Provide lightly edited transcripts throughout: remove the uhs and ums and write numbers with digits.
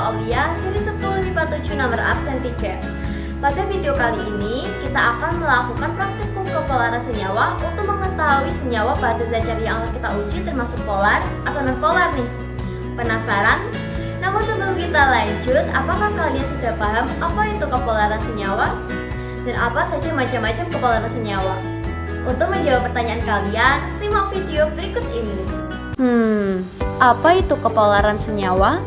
Aulia dari 10 + 7 nomor absen 3. Pada video kali ini, kita akan melakukan praktikum kepolaran senyawa untuk mengetahui senyawa pada zat cair yang akan kita uji termasuk polar atau non-polar nih. Penasaran? Namun sebelum kita lanjut, apakah kalian sudah paham apa itu kepolaran senyawa? Dan apa saja macam-macam kepolaran senyawa? Untuk menjawab pertanyaan kalian, simak video berikut ini. Apa itu kepolaran senyawa?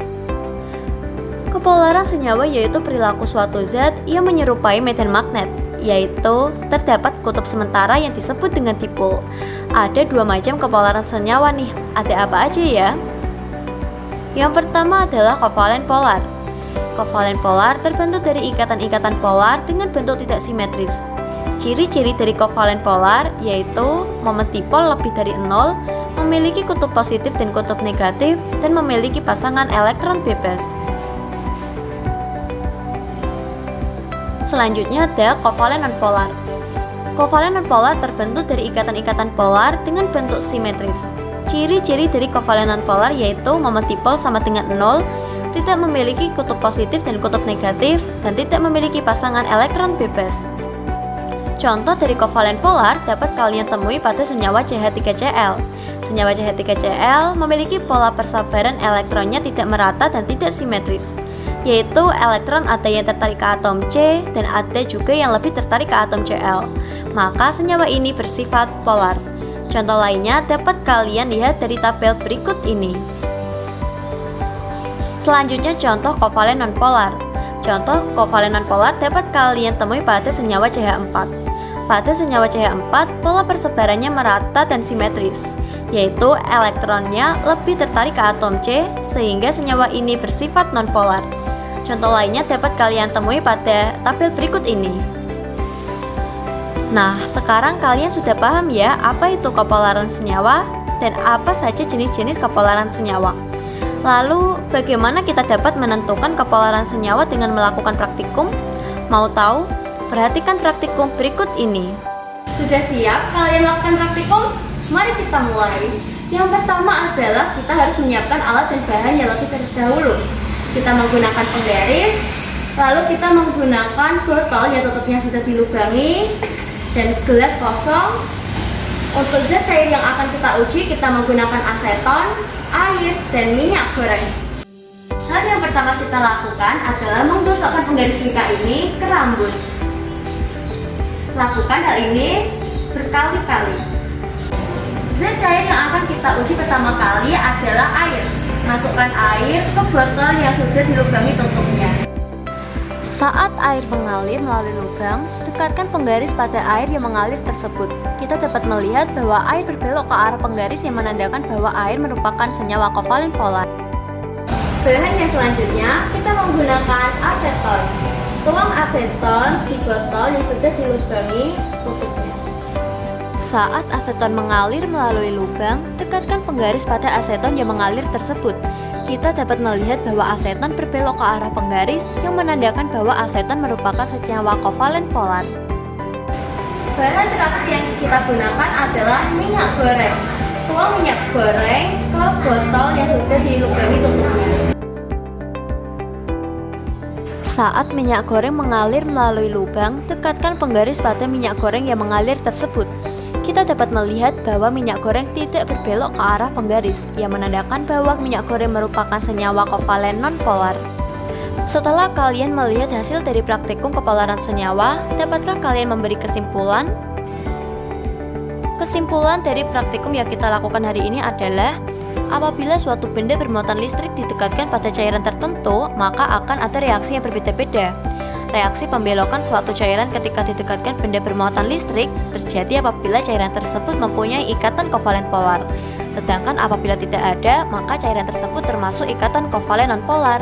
Kepolaran senyawa yaitu perilaku suatu zat yang menyerupai medan magnet, yaitu terdapat kutub sementara yang disebut dengan dipol. Ada dua macam kepolaran senyawa nih, ada apa aja ya? Yang pertama adalah kovalen polar. Kovalen polar terbentuk dari ikatan-ikatan polar dengan bentuk tidak simetris. Ciri-ciri dari kovalen polar yaitu momen dipol lebih dari 0, memiliki kutub positif dan kutub negatif, dan memiliki pasangan elektron bebas. Selanjutnya ada kovalen nonpolar. Kovalen nonpolar terbentuk dari ikatan-ikatan polar dengan bentuk simetris. Ciri-ciri dari kovalen nonpolar yaitu momen dipol sama dengan 0, tidak memiliki kutub positif dan kutub negatif, dan tidak memiliki pasangan elektron bebas. Contoh dari kovalen polar dapat kalian temui pada senyawa CH3Cl. Senyawa CH3Cl memiliki pola persabaran elektronnya tidak merata dan tidak simetris, yaitu elektron ada yang tertarik ke atom C dan ada juga yang lebih tertarik ke atom Cl. Maka senyawa ini bersifat polar. Contoh lainnya dapat kalian lihat dari tabel berikut ini. Selanjutnya contoh kovalen nonpolar. Contoh kovalen nonpolar dapat kalian temui pada senyawa CH4. Pada senyawa CH4, pola persebarannya merata dan simetris, yaitu elektronnya lebih tertarik ke atom C, sehingga senyawa ini bersifat nonpolar. Contoh lainnya dapat kalian temui pada tabel berikut ini. Nah, sekarang kalian sudah paham ya apa itu kepolaran senyawa dan apa saja jenis-jenis kepolaran senyawa. Lalu, bagaimana kita dapat menentukan kepolaran senyawa dengan melakukan praktikum? Mau tahu? Perhatikan praktikum berikut ini. Sudah siap kalian lakukan praktikum? Mari kita mulai. Yang pertama adalah kita harus menyiapkan alat dan bahan yang lebih terdahulu. Kita menggunakan penggaris, lalu kita menggunakan botol yang tutupnya sudah dilubangi, dan gelas kosong. Untuk zat cair yang akan kita uji, kita menggunakan aseton, air, dan minyak goreng. Hal yang pertama kita lakukan adalah menggosokkan penggaris mica ini ke rambut. Lakukan hal ini berkali-kali. Zat cair yang akan kita uji pertama kali adalah air. Masukkan air ke botol yang sudah dilubangi tutupnya. Saat air mengalir melalui lubang, dekatkan penggaris pada air yang mengalir tersebut. Kita dapat melihat bahwa air berbelok ke arah penggaris yang menandakan bahwa air merupakan senyawa kovalen polar. Bahan yang selanjutnya, kita menggunakan aseton. Tuang aseton di botol yang sudah dilubangi tutupnya. Saat aseton mengalir melalui lubang, dekatkan penggaris pada aseton yang mengalir tersebut. Kita dapat melihat bahwa aseton berbelok ke arah penggaris yang menandakan bahwa aseton merupakan senyawa kovalen polar. Bahan terakhir yang kita gunakan adalah minyak goreng. Tuang minyak goreng ke botol yang sudah dilubangi tutupnya. Saat minyak goreng mengalir melalui lubang, dekatkan penggaris pada minyak goreng yang mengalir tersebut. Kita dapat melihat bahwa minyak goreng tidak berbelok ke arah penggaris, yang menandakan bahwa minyak goreng merupakan senyawa kovalen nonpolar. Setelah kalian melihat hasil dari praktikum kepolaran senyawa, dapatkah kalian memberi kesimpulan? Kesimpulan dari praktikum yang kita lakukan hari ini adalah apabila suatu benda bermuatan listrik didekatkan pada cairan tertentu, maka akan ada reaksi yang berbeda-beda. Reaksi pembelokan suatu cairan ketika didekatkan benda bermuatan listrik terjadi apabila cairan tersebut mempunyai ikatan kovalen polar. Sedangkan apabila tidak ada, maka cairan tersebut termasuk ikatan kovalen nonpolar.